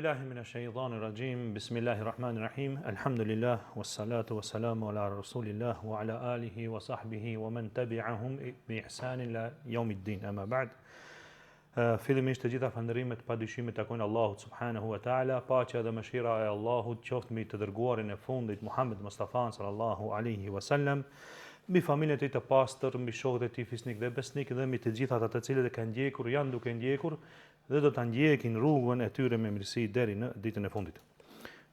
billahi minash shaitanir rajim. Bismillahirrahmanirrahim. Alhamdulillah wassalatu wassalamu ala rasulillah wa ala alihi wa sahbihi wa man tabi'ahum bi ihsan ila yawmiddin. Amma ba'd. Fillimisht të gjitha falënderimet padyshim takojnë Allahut subhanahu wa ta'ala, paqja dhe mëshira e Allahut qoftë mbi të dërguarin e fundit Muhammed Mustafa sallallahu alaihi wasallam, mbi familjen e tij të pastër, mbi shokët e tij fisnik dhe besnik dhe mbi të gjithat ata të cilët e kanë ndjekur, janë duke ndjekur dhe do ta ndjekin rrugën e tyre me mirësi deri në ditën e fundit.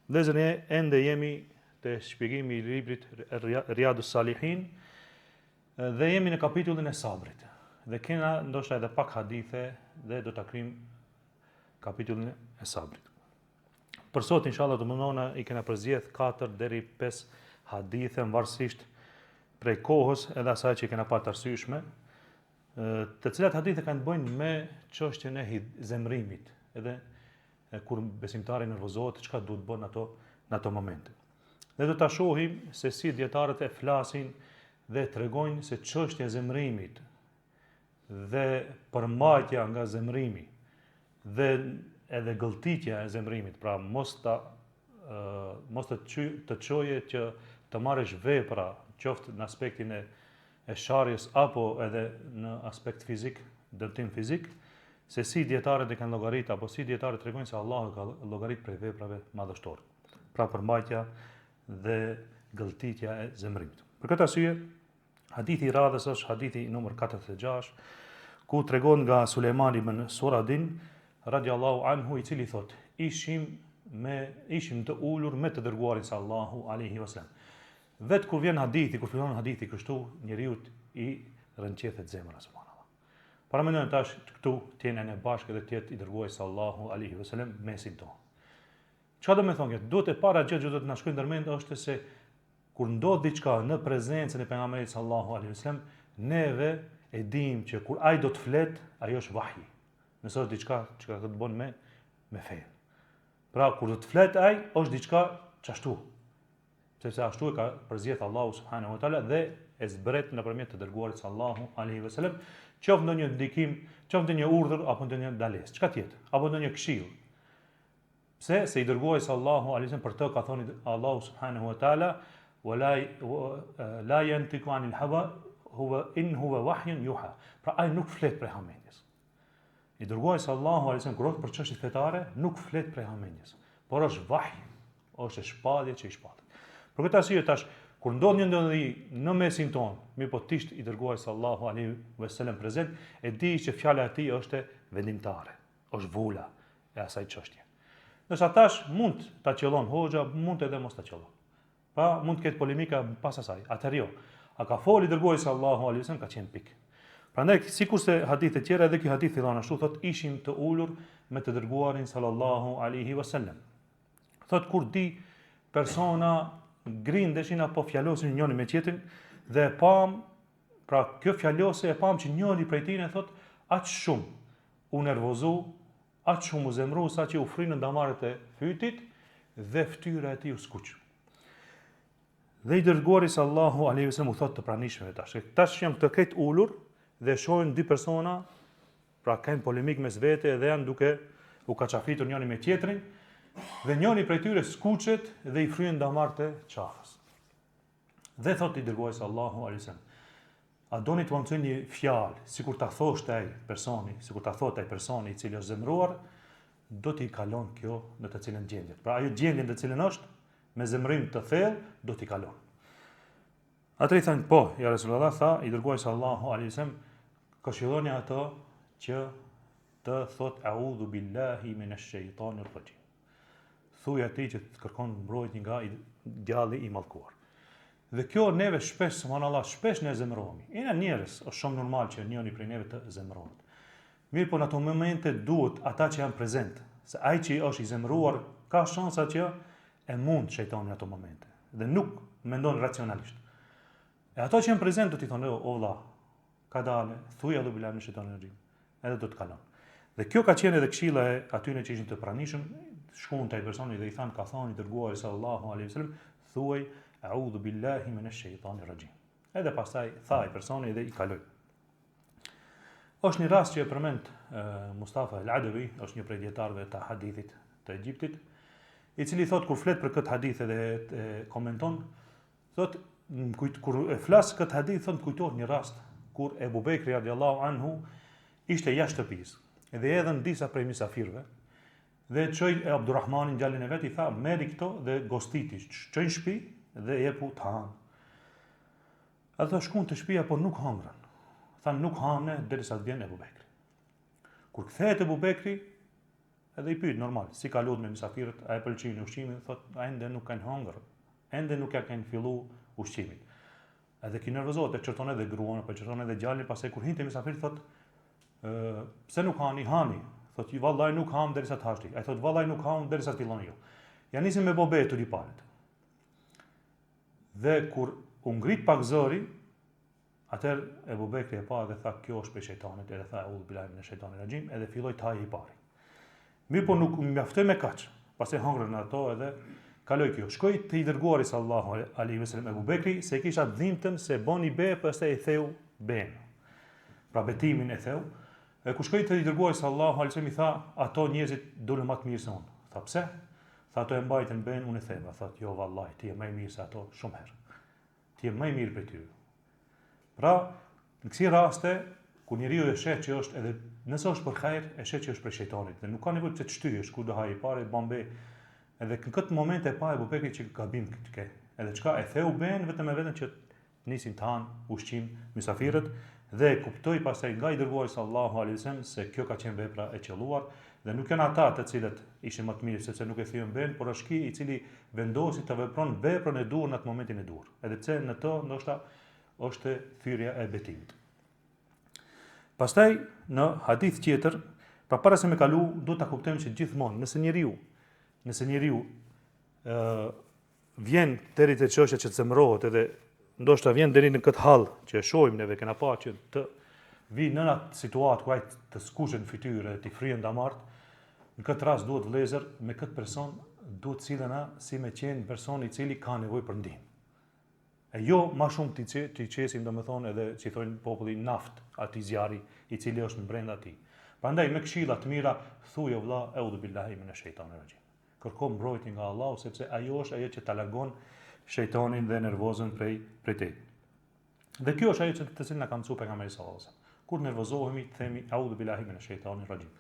Vëllezër, ende jemi te shpjegimi i librit Riyadus Salihin dhe jemi në kapitullin e sabrit. Dhe kena ndoshta edhe pak hadithe dhe do ta kryjm kapitullin e sabrit. Për sot inshallah do mundona i kena përzgjedh 4 deri 5 hadithe varësisht prej kohës edhe asaj që kena parë të arsyeshme, të cilat hadithe kanë të bëjnë me çështjen e zemrimit, edhe kur besimtari nervozohet, çka duhet bën në ato momente. Ne do ta shohim se si dietarët e flasin dhe tregojnë se çështja e zemrimit dhe përmbajtja nga zemrimi dhe edhe gëlltitja e zemrimit, pra mos të çoje që të marrësh vepra, qoftë në aspektin e sharjes apo edhe në aspekt fizik, dëmtim fizik, se si dietarët e kanë llogarit apo si dietarët tregojnë se Allahu ka llogarit prej veprave madhështore. Pra përmbajtja dhe gëlltitja e zemrimit. Për këtë arsye, hadithi i radhës është hadithi numër 46, ku tregon nga Sulejman ibn Suradin radiallahu anhu, i cili thot: ishim të ulur me të dërguarin sallallahu alaihi wasallam. Vetë kur vjen hadithi, kur fillon hadithi kështu, njeriu i rënqethet zemra, subhanallahu. Para mendojmë tash këtu të jenë ne bashkë dhe të jetë i dërguari sallallahu alaihi wasallam mesin tonë. Çfarë do të thonë kjo? Duhet e para gjë që do të na shkojë ndërmend është se kur ndodh diçka në prezencën e pejgamberit sallallahu alaihi wasallam, neve e dim që kur ai do të flet, ajo është vahji. Nëse është diçka që ka të bën me fe. Pra kur do të flet ai, është diçka çashtu. Sepse ashtu e ka përzgjedh Allahu subhanahu wa taala dhe e zbret nëpërmjet të dërguarit sallallahu alaihi wasallam, qoftë ndonjë ndikim, qoftë ndonjë urdhër apo ndonjë ndalesë, çka tjetër, apo ndonjë këshill. Pse? Se i dërguari sallallahu alaihi wasallam për të ka thënë Allahu subhanahu wa taala: la yantiqu anil hawa huwa wahyun yuha. Pra ai nuk flet prej hamendjes. I dërguari sallallahu alaihi wasallam kur për çështje fetare nuk flet prej hamendjes, por është vahy, është shpallje që i shpall. Për këtë arsye tash kur ndodh një ndodhi në mesin ton, mirëpo tisht i dërguari sallallahu alaihi wasallam prezent, e di që fjala e tij është vendimtare, është vula e asaj çështje. Nëse tash mund ta qellon hoxha, mund edhe mos ta qellon. Pa mund të ketë polemika pas asaj. Atëherë jo. A ka foli dërguari sallallahu alaihi wasallam, ka qenë pik. Prandaj sikurse hadithe të tjera, edhe ky hadith fillon ashtu, thotë ishim të ulur me të dërguarin sallallahu alaihi wasallam. Thotë kur di persona grindeshin apo fjalosin njëri me tjetrin dhe pam, pra kjo fjalose e pam që njëri prej tyre thot aq shumë u nervozu, aq shumë u zemru sa që u frinë damarët e fytit dhe fytyra e tij u skuq. Dhe i dërguari sallallahu alaihi wasallam u thot të pranishmeve tash jam të ketë ulur dhe shohin dy persona, pra kanë polemik mes vete dhe janë duke u kaçafitur njëri me tjetrin. Dhe njëri prej tyre skuqet dhe i fryen damarët e qafës. Dhe thot i dërguari sallallahu alaihi wasallam: a doni të mësoni një fjalë, sikur ta thoshte ai personi, sikur ta thotë ai personi i cili është zemruar, do t'i kalon kjo në të cilën gjendjet. Pra ajo gjendje në të cilën është me zemrim të thellë, do t'i kalon. Atëri thanë, po, ja Resulullah, tha i dërguari sallallahu alaihi wasallam, këshilloni ato që të thot a'udhu billahi minash shaitanir rajim. Thuaj atij që të kërkon mbrojtje nga djalli i mallkuar. Dhe kjo neve shpesh, subhanallahu, shpesh ne zemrohemi. Jena njerëz, është shumë normal që njëri prej neve të zemrohet. Mirë, po në ato momente duhet ata që janë prezent, se ai që është i zemruar ka shansa që e mund shejtani në ato momente dhe nuk mendon racionalisht. E ato që janë prezent do t'i thonë: o vëlla, ka dalë, thuaj Allahu billahi minash shaitanir rajim. Edhe do të kalon. Dhe kjo ka qenë edhe këshilla e atyre që ishin të pranishëm, shkuan te ai personi dhe i thanë, ka thënë i dërguari sallallahu alaihi wasallam, thuaj a'udhu billahi minash shaitanir rajim. Edhe pastaj tha ai personi dhe i kaloi. Është një rast që e përmend Mustafa al-Adawi, është një prej dietarëve të hadithit të Egjiptit, i cili thot kur flet për këtë hadith edhe e komenton, thot kur e flas këtë hadith thot kujtohet një rast kur Ebu Bekri radiallahu anhu ishte jashtë shtëpisë dhe edhën disa prej mysafirëve dhe çoi Abdurrahmanin djalin e vet i tha merri këto dhe gostiti, çojnë në shtëpi dhe jepu të hanë. Ato shkuan të shtëpia por nuk hangran. Thanë nuk hanë derisa të vjen Ebu Bekri. Kur kthehet Ebu Bekri, edhe i pyet normal, si ka luajtur me mysafirët, a e pëlqejnë ushqimin, thotë ende nuk kanë hangër, ende nuk ja kanë filluar ushqimin. Edhe ki nervozohet, e çerton edhe gruan, apo çerton edhe djalin, pastaj kur hinte mysafir thotë pse nuk hani, hani. Thotë vallahi nuk ham derisa të hashti. Ai thotë vallahi nuk ham derisa të fillon ju. Ja nisin me bobetur i parët. Dhe kur u ngrit pak zëri, atëherë Ebu Bekri e pa dhe tha kjo është prej shejtanit, edhe tha udhu billahi minash shejtanir rajim, edhe filloi të hajë i pari. Mirë po nuk mjaftoi me kaç. Pastaj hangrën ato edhe kaloi kjo. Shkoi te i dërguari sallallahu alaihi wasallam Ebu Bekri se kisha dhimbtën se boni be, pastaj e theu ben. Pra betimin e theu. E ku shkoi te i dërguari sallallahu alaihi wasallam i tha ato njerëzit dolën më të mirë se unë. Tha pse? Tha ato e mbajtën ben, unë e theva. Tha jo vallahi ti je më i mirë se ato shumë herë. Ti je më i mirë për ty. Pra, në kësi raste, ku njeriu e sheh që është edhe nëse është për hajër, e sheh që është për shejtanit dhe nuk ka nevojë të shtyhesh ku do haj i parë bombe. Edhe në këtë moment e pa Ebu Bekri që gabim këtë ke. Edhe çka e theu ben vetëm e vetëm që nisin të hanë ushqim mysafirët dhe kuptoi pastaj nga i dërguari sallallahu alaihi wasallam se kjo ka qenë vepra e qelluar dhe nuk janë ata të cilët ishin më të mirë sepse nuk e thyen ben, por është ky i cili vendosi të vepron veprën e duhur në atë momentin e duhur. Edhe pse në to ndoshta është thyrja e betimit. Pastaj në hadith tjetër, pra para se me kalu, do ta kuptojmë se gjithmonë nëse njeriu vjen deri te çështja që të zemërohet edhe ndoshta vjen deri në këtë hall që e shohim neve kena pa që të vi në atë situatë ku ai të skuqet në fytyrë të fryen damart, në këtë rast duhet vëllezër me këtë person duhet sillena si me qenë person i cili ka nevojë për ndihmë. E jo ma shumë t'i qesim do me thonë edhe që i thonë populli naft ati zjari i cili është në brenda ti. Prandaj me këshilla të mira thuaj o vlla eudhu billahi minash shejtanir rajim. Kërko mbrojtje nga Allahu sepse ajo është ajo që ta largon shejtanin dhe nervozën prej teje. Dhe kjo është ajo që të cilën na ka mësuar pejgamberi sallallahu alajhi wasallam. Kur nervozohemi themi eudhu billahi minash shejtanir rajim.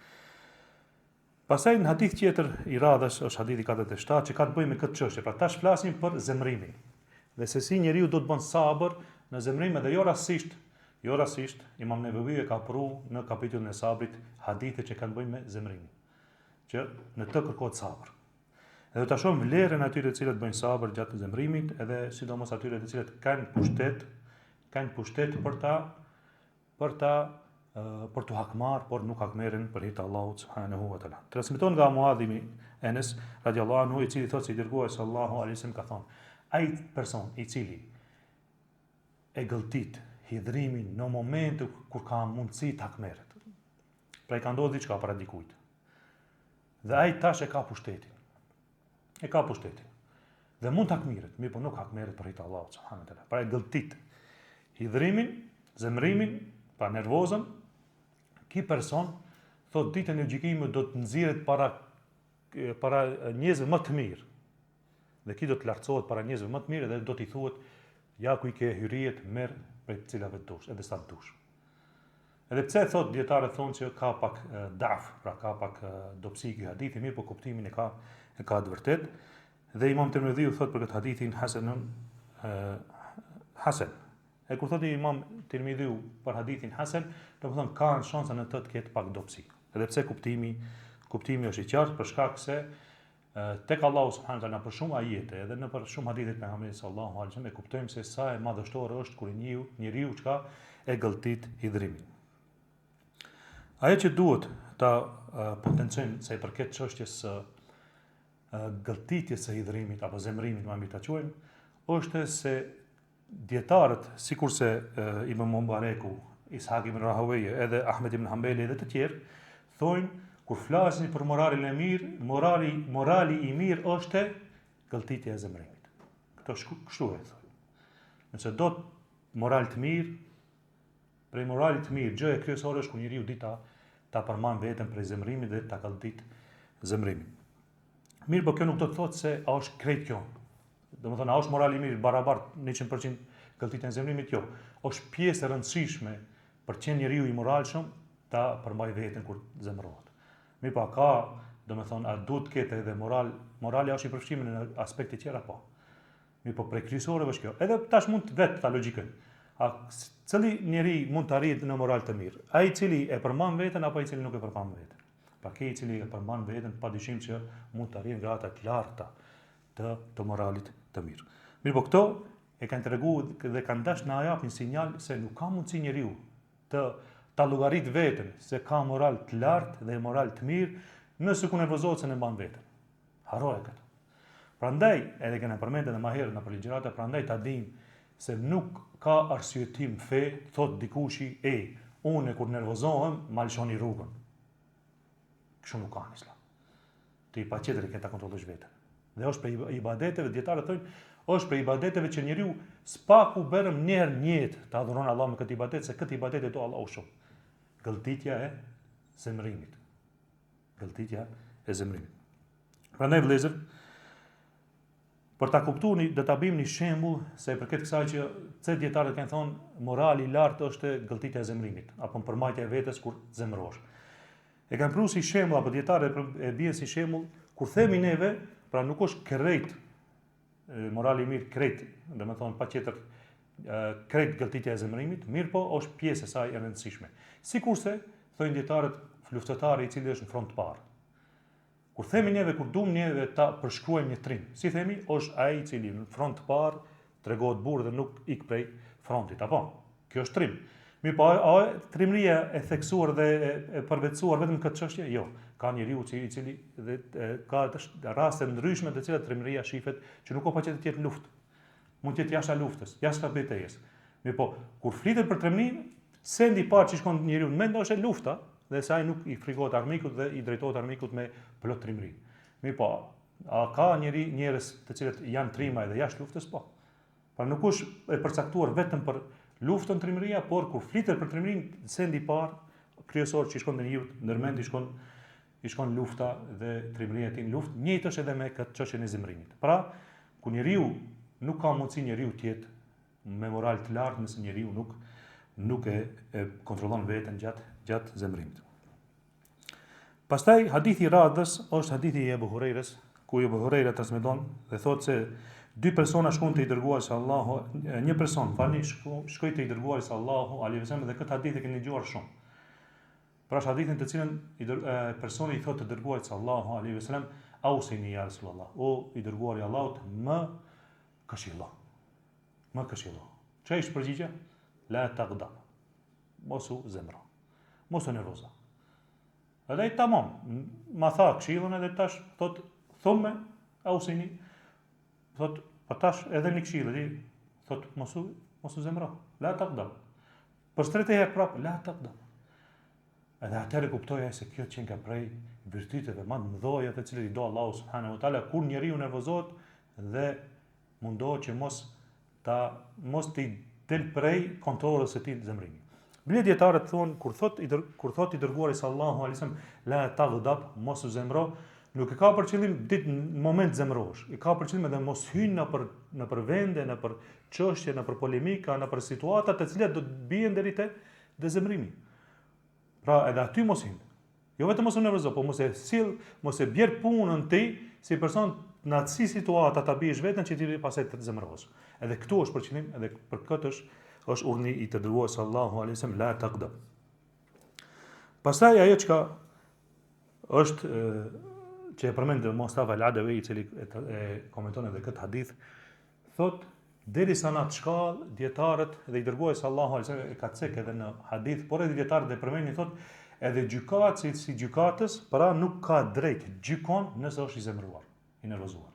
Pastaj në hadith tjetër i radhës është hadithi 47 që ka të bëjë me këtë çështje. Pra tash flasim për zemrimin. Dhe se si njeriu do të bën sabër në zemrim edhe jo rastisht, Imam Nevevi e ka pru në kapitullin e sabrit hadithe që kanë bëjnë me zemrimin, që në të kërkohet sabër. Edhe ta shohim vlerën atyre të cilët bëjnë sabër gjatë zemrimit, edhe sidomos atyre të cilët kanë pushtet për të hakmar, por nuk hakmerrin për hir të Allahut subhanahu wa taala. Transmeton nga Muadh ibn Enes radiallahu anhu i cili thotë se i dërguari sallallahu alaihi wasallam ka thonë ai person i cili e gëlltit hidhrimin në momentin kur ka mundësi të hakmerret. Pra i ka ndodhur diçka para dikujt. Dhe ai tash e ka pushtetin. Dhe mund të hakmerret, mirë po nuk hakmerret për hir të Allahut subhanahu wa taala. Pra e gëlltit hidhrimin, zemrimin, pa nervozën, ky person thot ditën e gjykimit do të nxirret para njerëzve më të mirë. Dhe ki do të lartësohet para njerëzve më të mirë dhe do t'i thuhet ja ku i ke hyriet merr prej të cilave dush, edhe sa dush. Edhe pse thot dietarët thonë që ka pak daf, pra ka pak dobësi ky hadithi, mirë po kuptimin e ka të vërtet. Dhe Imam Tirmidhiu thot për këtë hadithin hasan. E kur thot Imam Tirmidhiu për hadithin hasan, do të thonë ka shansa në të ketë pak dobësi. Edhe pse kuptimi është i qartë për shkak se tek Allahu subhanahu wa taala për shumë ajete edhe në për shumë hadithe të pejgamberit sallallahu alaihi wasallam e kuptojmë se sa e madhështore është kur njeriu çka e gëlltit hidhrimin. Ajo që duhet ta potencojmë sa i përket çështjes së gëlltitjes së hidhrimit apo zemrimit, më mirë ta quajmë, është se dietarët, sikurse Ibn Mubareku, Ishaq ibn Rahawayh, edhe Ahmed ibn Hanbali edhe të tjerë, thonë kur flasin për moralin e mirë, morali i mirë është gëlltitja e zemrimit. Këto kështu e thonë. Nëse do të moral të mirë, prej moralit të mirë, gjë e kryesore është kur njeriu di ta përmban veten prej zemrimit dhe ta gëlltit zemrimin. Mirë, po kjo nuk do të thotë se a është krejt kjo. Domethënë, a është morali i mirë barabart 100% gëlltitja e zemrimit? Jo. Është pjesë e rëndësishme për të qenë njeriu i moralshëm ta përmbaj veten kur zemërohet. Mirë, po ka, domethënë, a duhet të ketë edhe morali është i përfshirë në aspekte tjera po. Mirë, po prej kryesorëve është kjo. Edhe tash mund të vetë ta logjikën. A cili njeri mund të arrijë në moral të mirë? Ai i cili e përmban veten apo ai i cili nuk e përmban veten? Pra ai i cili e përmban veten padyshim që mund të arrijë grada të larta të moralit të mirë. Mirë, po këto e kanë treguar dhe kanë dashur na japin sinjal se nuk ka mundësi njeriu ta llogarit veten se ka moral të lartë dhe moral të mirë nëse ku nervozohet se ne mban veten. Haroje këtë. Prandaj edhe kena përmendur edhe më herët në ligjërata, prandaj ta dimë se nuk ka arsyetim fe, thot dikushi, unë kur nervozohem, ma lëshoni rrugën. Kështu nuk ka në islam. Ti patjetër e ke ta kontrollosh veten. Dhe është për ibadeteve, dietarët thonë, është për ibadeteve që njeriu s'paku bërëm një herë në jetë të adhuron Allah me këtë ibadet, se këtë ibadet e do Allahu shumë. Gëlltitja e zemrimit. Gëlltitja e zemrimit. Prandaj vëllezër, për ta kuptuar do ta bëjmë një shembull se përket kësaj që dietarët kanë thonë morali i lartë është gëlltitja e zemrimit apo përmbajtja e vetes kur zemërohesh. E kanë pru si shembull apo dietarët e bien si shembull kur themi neve, pra nuk është krejt morali i mirë krejt, domethënë patjetër krejt gëlltitja e zemrimit, mirë po është pjesë e saj e rëndësishme. Sikurse thonë dietarët luftëtari i cili është në front të parë. Kur themi neve, kur duam neve ta përshkruajmë një trim, si themi, është ai i cili në front të parë tregohet burr dhe nuk ik prej frontit, apo? Kjo është trim. Mirë, po a trimëria e theksuar dhe e përvetësuar vetëm këtë çështje? Jo. Ka njeriu i cili dhe ka raste ndryshme të cilat trimëria shifet që nuk ka patjetër të jetë luftë. Mund të jetë jashtë luftës, jashtë betejës. Mirë, po kur flitet për trimërinë, sendi i parë që shkon njeriu në mend është lufta. Dhe se ai nuk i frikohet armikut dhe i drejtohet armikut me plot trimëri. Mirë po, a ka njerëz të cilët janë trima edhe jashtë luftës? Po. Pra nuk është e përcaktuar vetëm për luftën trimëria, por kur flitet për trimërinë, sendi i parë kryesor që i shkon në njeriu, ndërmend i shkon lufta dhe trimëria e tij në luftë, njëjtë është edhe me këtë çështjen e zemrimit. Pra, ku njeriu nuk ka mundësi njeriu të jetë me moral të lartë nëse njeriu nuk e kontrollon veten gjatë zemrimit. Pastaj hadithi i radhës është hadithi i Ebu Hurajrës, ku Ebu Hurajra transmeton dhe thotë se dy persona shkuan te i dërguari sallallahu, një person shkoi te i dërguari sallallahu alaihi wasallam dhe këtë hadith e keni dëgjuar shumë. Pra është hadithin të cilën personi i thotë të dërguarit sallallahu alaihi wasallam, "Ausini ya Rasulullah", o i dërguari i Allahut, më këshillo. Më këshillo. Çfarë është përgjigjja? La taghdab. Mosu zemro. Mosu nervozo. Edhe i tamam, ma tha këshillën edhe tash thot thumme ausini, thot po tash edhe një këshillë, thot mosu zemro. La taghdab. Për tretë herë prap la taghdab. Edhe atëherë kuptoja se kjo që nga prej virtyteve më të mëdha të cilat i do Allahu subhanahu wa taala kur njeriu nervozohet dhe mundohet që mos të del prej kontrollit së tij zemrimi. Bile dietarët thonë kur thot i dërguari sallallahu alaihi wasallam la taghdab, mos u zemro, nuk e ka për qëllim ditë në moment zemrohesh. I ka për qëllim edhe mos hyn në për vende, në për çështje, në për polemika, në për situata të cilat do të bien deri te zemrimi. Pra edhe aty mos hyn. Jo vetëm mos u nervozo, po mos e bjer punën ti si person në atë situata ta biesh veten që ti pastaj të zemrohesh. Edhe këtu është për qëllim, edhe për këtë është urdhni i të dërguar sallallahu alaihi wasallam la taghdab. Pastaj ajo çka është që e përmend Mustafa al-Adawi i cili e komenton edhe këtë hadith, thot derisa në atë shkallë dietarët dhe i dërguari sallallahu alaihi wasallam e ka cek edhe në hadith, por edhe dietarët e përmendin thot edhe gjykatësi si gjykatës, pra nuk ka drejt gjykon nëse është i zemëruar, i nervozuar.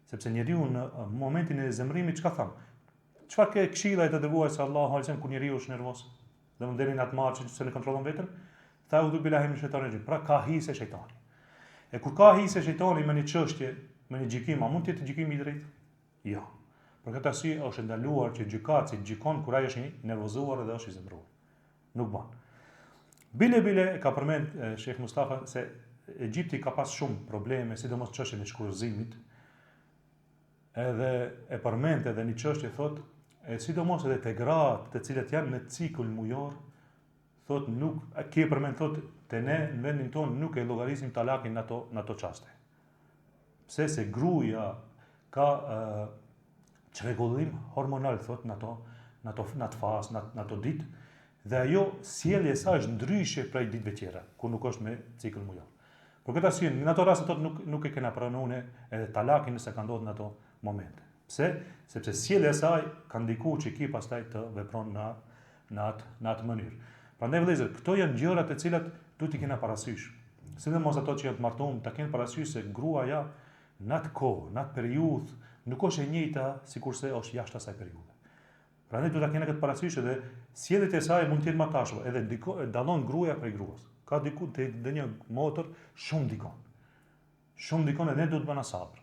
Sepse njeriu në momentin e zemrimit çka tham? Çfarë ke këshilla e të dërguarit sallallahu alaihi wasallam kur njeriu është nervoz? Dhe më deri në atë marrë që se ne kontrollon veten? Tha udhu billahi minash shaitanir rajim. Pra ka hise shejtani. E kur ka hise shejtani me një çështje, me një gjykim, a mund të jetë gjykimi i drejtë? Jo. Për këtë arsye është ndaluar që gjykatësi gjykon kur ai është i nervozuar dhe është i zemëruar. Nuk bën. Bile ka përmend Sheikh Mustafa se Egjipti ka pas shumë probleme, sidomos çështjen e shkurzimit. Edhe e përmend edhe një çështje thotë, sidomos edhe te gratë të cilat janë në cikull mujor, thotë nuk ke përmend thotë te ne në vendin tonë nuk e llogarisim talakin në ato çaste. Pse se gruaja ka çrregullim hormonal thotë në ato fazë, në ato ditë, dhe ajo sjellja e saj është ndryshe prej ditëve tjera, kur nuk është me cikël mujor. Por këtë arsye, në ato raste thotë nuk e kena pranuar edhe talakin nëse ka ndodhur në ato momente. Pse? Sepse sjellja e saj ka ndikuar që ki pastaj të vepron në atë mënyrë. Prandaj vëllezër, këto janë gjëra të cilat duhet i kena parasysh. Sidomos ato që janë të martuar, ta kenë parasysh se gruaja në atë kohë, në atë periudhë, nuk është e njëjta sikurse është jashtë asaj periudhe. Prandaj duhet ta kena këtë parasysh edhe sjelljet e saj mund të jenë matashme, edhe dallon gruaja prej gruas. Ka diku te një motor shumë dikon. Shumë dikon edhe ne duhet të bëna sabër.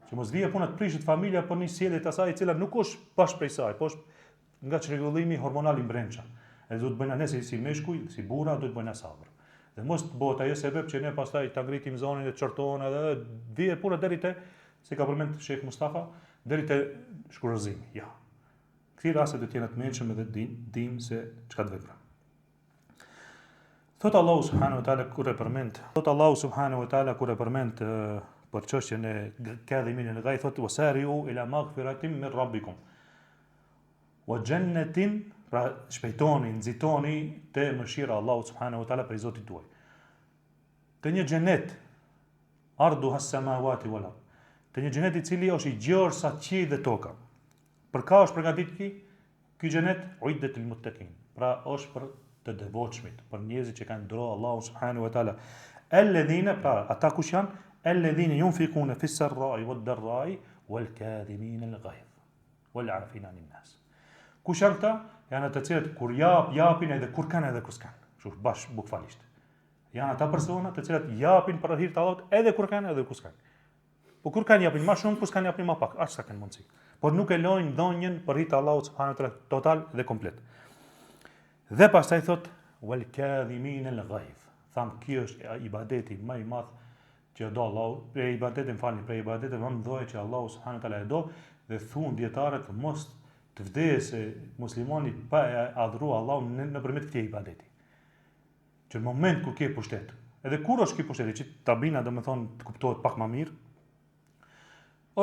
Që mos vije puna të prishet familja për një sjellje të asaj e cila nuk është bash prej saj, po është nga çrregullimi hormonal i brendshëm. Edhe duhet bëna ne si meshkuj, si burra duhet bëna sabër. Dhe mos të bëhet ajo sebeb që ne pastaj ta ngritim zonën e çorton edhe vije puna deri te, si ka përmend Sheikh Mustafa, deri te shkurzimi. Ja. Këto raste do të jenë të mëshëm edhe dim se çka të veprojmë. Thot Allahu subhanahu wa taala kur e përmend për çështjen e kadhimin e ghayth, thot wasari'u ila maghfiratin min rabbikum wa jannatin, pra shpejtoni, nxitoni te mëshira e Allahut subhanahu wa taala për Zotit tuaj. Te një xhenet arduha as-samawati wal ard. Te një xhenet i cili është i gjerë sa qielli dhe toka. Për ka është përgatitur ky xhenet uiddat lil muttaqin. Pra është për të devotshmit, për njerëzit që kanë ndrohur Allahu subhanahu wa taala. Alladhina, pra ata kush janë? Alladhina yunfiquna fis sarra'i wad darra'i wal kadhimina al ghayth wal 'afina 'anil nas. Kush janë këta? Janë ata të cilët kur japin edhe kur kanë edhe kur s'kan. Kështu bash bukfalisht. Janë ata persona të cilat japin për hir të Allahut edhe kur kanë edhe kur s'kan. Po kur kanë japin më shumë, kur s'kan japin më pak, as sa kanë mundsi. Por nuk e lojnë dhonjën për hir të Allahut subhanahu wa taala total dhe komplet. Dhe pastaj thot wal kadhimin al ghayth. Tham ky është ibadeti më i madh që do Allahu, prej ibadetit më mëdhoj që Allahu subhanahu wa taala e do, dhe thon dietarët mos të vdesë muslimani pa adhuruar Allahun nëpërmjet këtij ibadeti. Që në moment kur ke pushtet, edhe kur është ky pushtet, që ta bina domethënë të kuptohet pak më mirë,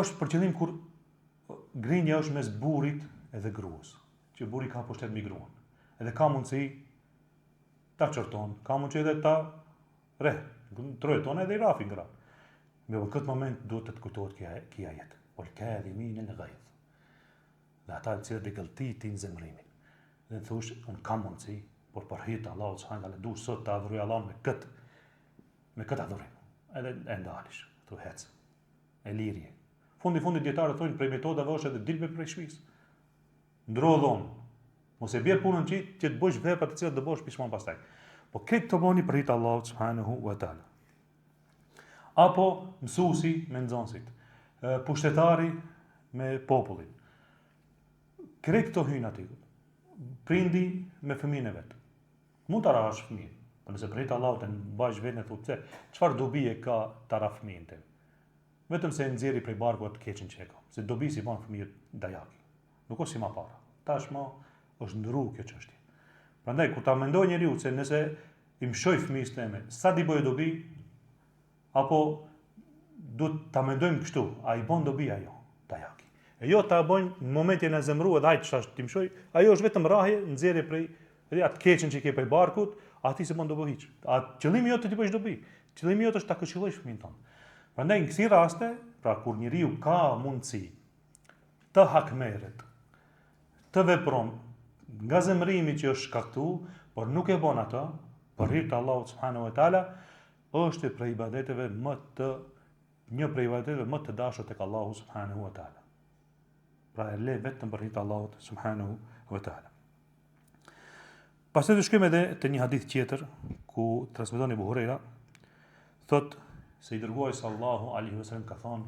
është për qëllim kur grinja është mes burrit edhe gruas, që burri ka pushtet mbi gruan. Edhe ka mundësi ta çorton, ka mundësi edhe ta trojton edhe i rafi gra. Me këtë moment duhet të kujtohet kjo ajet. Wal kadhimin al ghayth. Dhe ata që të gëlltitin zemrimin. Dhe thosh, unë kam mundësi, por për hir të Allahut subhanahu wa taala duhet sot të adhuroj Allahun me këtë adhurim. Edhe e ndalish, tu hec. E lirje. Fundi dietarët thonë prej metodave është edhe dilbe prej shtëpisë. Ndrodhon. Mos e bjer punën që të bësh vepra të cilat do bësh pishmon pastaj. Po këtë të bëni për hir të Allahut subhanahu wa taala. Apo mësuesi me nxënësit, pushtetari me popullin. Krejt këto hyjnë aty. Prindi me fëmijën e vet. Mund ta rash fëmijën, por nëse për hir të Allahut e mbaj vetën e thotë, çfarë dobi e ka ta ra fëmijën tim? Vetëm se e nxjerri prej barkut të keqin që e ka. Se dobi si bën fëmijët dajaki. Nuk është si më para. Tashmë është ndruar kjo çështje. Prandaj kur ta mendoj njeriu se nëse i mshoj fëmijës teme, sa di bëj dobi, apo duhet ta mendojmë kështu, a i bën dobi ajo, dajaki. E jo ta bëjnë në momentin e zemruar dhe ai çfarë ti mshoj, ajo është vetëm rrahje, nxjerrje prej atë keqen që ke prej barkut, aty se bën dobi hiç. Qëllimi jot të ti bësh dobi. Qëllimi jot është ta këshillojsh fëmin ton. Prandaj në kësi raste, pra kur njeriu ka mundësi të hakmerret, të vepron nga zemrimi që është shkaktuar, por nuk e bën atë për hir të Allahut subhanahu wa taala, është prej ibadeteve një prej ibadeteve më të dashura tek Allahu subhanahu wa taala. Pra e le vetëm për hir të Allahut subhanahu wa taala. Pastaj të shkojmë edhe te një hadith tjetër ku transmeton Abu Huraira, thot se i dërguari sallallahu alaihi wasallam ka thonë: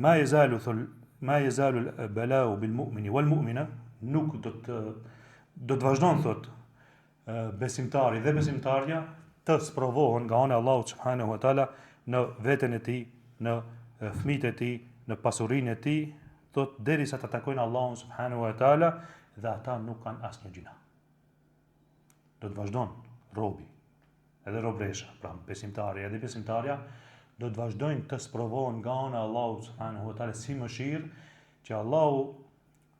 ma yazalu al-bala'u bil mu'mini wal mu'mina, nuk do të vazhdon thot besimtari dhe besimtarja të sprovohen nga ana e Allahut subhanahu wa taala në veten e tij, në fëmijët e tij, në pasurinë e tij, thot derisa të takojnë Allahun subhanahu wa taala dhe ata nuk kanë asnjë gjina. Do të vazhdon robi, edhe robresha, pra besimtari, edhe besimtarja, do të vazhdojnë të sprovohen nga ana e Allahut subhanahu wa taala si mëshirë që Allahu,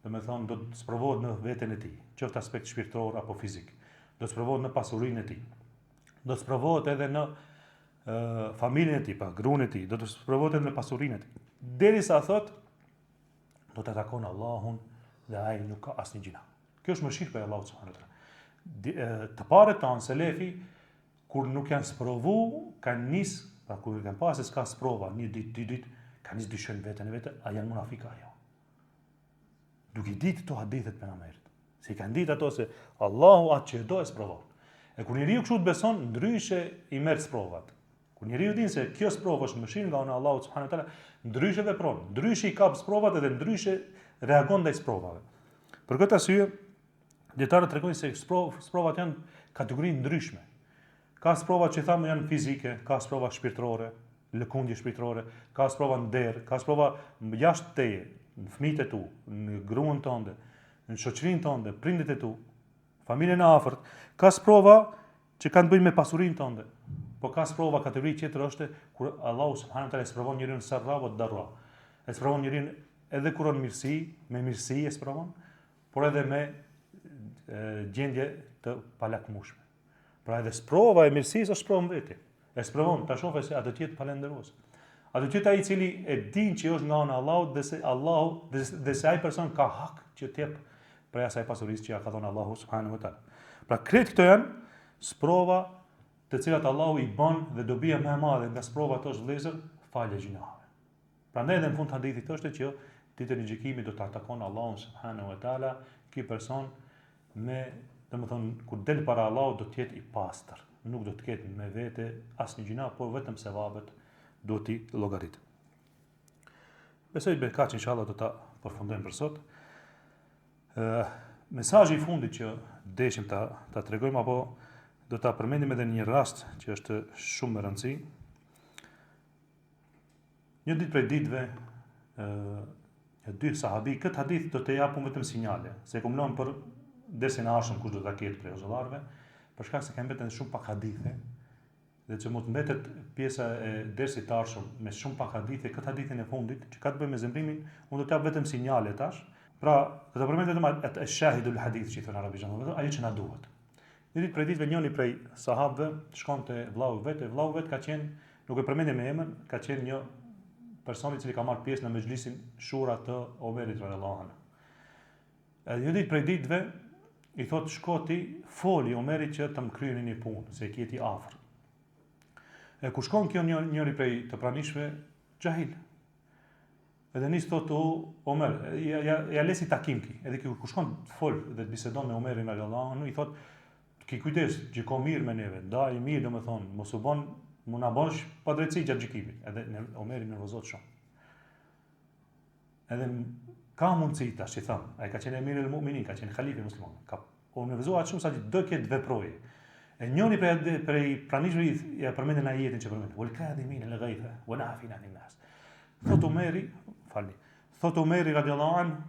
domethënë, do të sprovohet në veten e tij, qoftë aspekt shpirtëror apo fizik. Do të sprovohet në pasurinë e tij. Do të sprovohet edhe në familjen e tij, pa gruan e tij, do të sprovohet edhe në pasurinë e tij. Derisa thot do të takon Allahun dhe ai nuk ka asnjë gjina. Kjo është mëshirë për Allahut subhanahu wa taala. Të parët tanë selefi kur nuk janë sprovu, kanë nis, pra kur kanë pasur s'ka sprova, një ditë, dy ditë, kanë nis dyshojnë veten e vetë, a janë munafika ajo. Duke ditë to hadithet pejgamberit. Si kanë ditë ato se Allahu atë që do e sprovon. E kur njeriu kështu të beson, ndryshe i merr sprovat. Kur njeriu din se kjo sprova është mëshirë nga ana e Allahut subhanahu wa taala, ndryshe vepron, ndryshe i kap sprovat edhe ndryshe reagon ndaj sprovave. Për këtë arsye, dietarët tregojnë se sprovat janë kategori ndryshme. Ka sprova që thamë janë fizike, ka sprova shpirtërore, lëkundje shpirtërore, ka sprova nder, ka sprova jashtë teje, në fëmijët e tu, në gruan tënde, në shoqërinë tënde, prindit e tu, familjen e afërt, ka sprova që kanë të bëjnë me pasurinë tënde. Po ka sprova kategori tjetër është kur Allahu subhanahu wa taala sprovon njeriu sarra wa darra. E sprovon njeriu edhe kur on mirësi, me mirësi e sprovon, por edhe me gjendje të palakmueshme. Pra edhe sprova e mirësisë është sprovon vetë. E sprovon ta shohë se a do të jetë falendërues. A do të jetë ai i cili e din që është nga ana e Allahut dhe se Allahu dhe se ai person ka hak që të jep për asaj pasurisë që ja ka dhënë Allahu subhanahu wa taala. Pra këto janë sprova të cilat Allahu i bën dhe dobia më e madhe nga sprova ato është vëllezër, falja e gjinave. Prandaj edhe në fund të hadithit është që ditën e gjykimit do ta takon Allahun subhanahu wa taala ky person me, domethënë, kur del para Allahut do të jetë i pastër, nuk do të ketë me vete asnjë gjina, por vetëm sevapet do t'i llogarit. Besoj me kaq inshallah do ta përfundojmë për sot. Mesazhi i fundit që deshim ta tregojmë apo do ta përmendim edhe në një rast që është shumë e rëndësishëm. Një ditë prej ditëve, dy sahabi, këtë hadith do të japun vetëm sinjale, se kum lënë për dersin e ardhshëm kush do ta ketë prej xhallarëve, për shkak se kanë mbeten shumë pak hadithe, dhe që mund të mbetet pjesa e dersit të ardhshëm me shumë pak hadithe, këtë hadithin e fundit, që ka të bëjë me zemrimin, unë do të jap vetëm sinjale tash. Pra, do të përmend vetëm atë shahidul hadith që thon arabisht, ajo që na duhet. Një ditë prej ditëve njëri prej sahabëve shkon te vllau vet, vllau vet ka qenë, nuk e përmendim me emër, ka qenë një person i cili ka marrë pjesë në mezhlisin shura të Omerit radhiyallahu anhu. Një ditë prej ditëve i thot shkoti foli Omerit që të më kryeni një punë, se e kjeti afër. E ku shkon kjo njëri prej të pranishve, xahil. Edhe nis thot Omer, ja lesi takim ki. Edhe ku shkon fol dhe të bisedon me Omerin radhiyallahu anhu, i thot ki kujdes, gjiko mirë me neve, ndaj mirë domethënë, mos u bën, mund na bësh pa drejtësi gjatë gjykimit. Edhe Omeri nervozot shumë. Edhe ka mundësi tash i them, ai ka qenë emir el mu'minin, ka qenë halifi musliman. Ka nervozuar shumë sa do ketë veproje. E njëri prej pranishëve ja përmendën ajetin që përmend. Wal kadhimin al ghaytha wa na'fina anin nas. Thot Omeri, falni. Thot Omeri radhiyallahu anhu,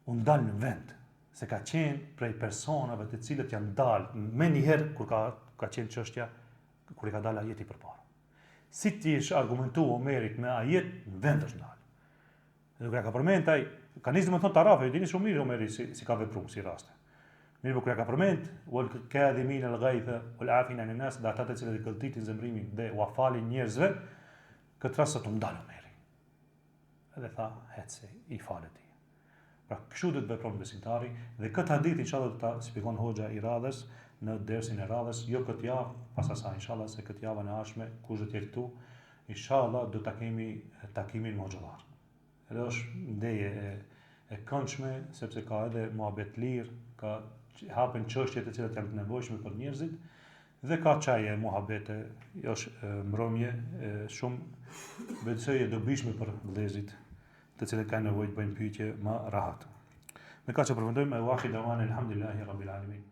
u ndal në vend. Se ka qenë prej personave të cilët janë dalë me njëherë kur ka qenë çështja, kur i ka dalë ajeti përpara. Si ti është argumentu Omerit me ajet, në vend është dalë. Dhe kur ka përmend ai, ka nisë domethënë tarafe, dini shumë mirë Omeri si ka vepruar si raste. Mirë, por kur ka përmend wal kadhimin al ghaytha wal afina anin nas, ata të cilët e këlltitin zemrimin dhe u falin njerëzve, këtë rast të ndal Omeri. Edhe tha, hetse, i falet. Pra, kështu do të vepron besimtari dhe këtë hadith inshallah do ta shpjegon hoxha i radhës në dersin e radhës, jo këtë javë, pas asaj inshallah se këtë javën e ardhshme kush do të jetë këtu, inshallah do ta kemi takimin me xhallar. Edhe është ndeje e këndshme sepse ka edhe muhabet lirë, ka hapen çështje të cilat janë të nevojshme për njerëzit dhe ka çaje muhabete, është mbrëmje shumë besoj e dobishme për vëllezërit të cilët kanë nevojë të bëjnë pyetje më rahat. Me kaq që përfundojmë, wa akhi dawana alhamdulillahi rabbil alamin.